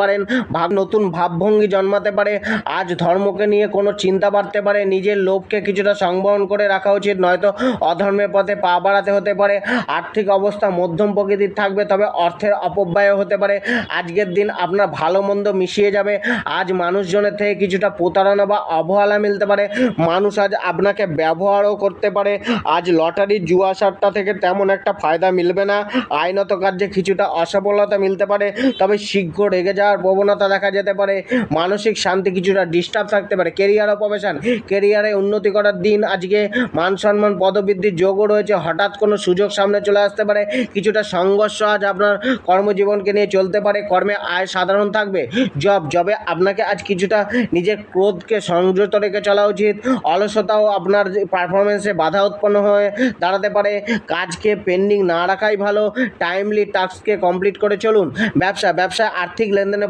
পারেন, নতুন ভাবভঙ্গি জন্মাতে পারে। আজ ধর্মকে নিয়ে কোনো চিন্তা বাড়তে পারে, নিজের লোভকে কিছুটা সংবরণ করে রাখা উচিত, নয়তো অধর্মের পথে পা বাড়াতে হতে পারে। আর্থিক অবস্থা মধ্যম প্রকৃতির থাকবে, তবে অর্থের অপব্যয় হতে পারে। আজকের দিন আপনার ভালো মন্দ মিশিয়ে যাবে। আজ মানুষজনের থেকে কিছুটা প্রতারণা বা অবহেলা মিলতে পারে। মানুষ আজ আপনাকে ব্যবহারও করতে পারে। আজ লটারি জুয়া সাট্টা থেকে তেমন একটা ফায়দা মিলবে না। আইনত কার্যে কিছুটা অসফলতা মিলতে পারে, তবে শীঘ্র রেগে যাওয়ার প্রবণতা দেখা যেতে পারে। মানসিক শান্তি কিছুটা ডিস্টার্ব থাকতে পারে। কেরিয়ার ও প্রফেশন, কেরিয়ারে উন্নতি করার দিন আজকে। মান সম্মান পদবৃদ্ধির যোগও রয়েছে। হঠাৎ কোনো সুযোগ সামনে চলে আসতে পারে। কিছুটা সংঘর্ষ আজ আপনার কর্মজীবনকে নিয়ে চলতে পারে। কর্মে আয় সাধারণ থাকবে। জবে আপনাকে আজ কিছুটা নিজের ক্রোধকে সংযত রেখে চলা উচিত। অলসতাও আপনার পারফরমেন্সে বাধা উৎপন্ন হয়ে দাঁড়াতে পারে। কাজকে পেন্ডিং না রাখাই ভালো। টাইমলি টাস্ককে কমপ্লিট করে চলুন। ব্যবসায় আর্থিক লেনদেনে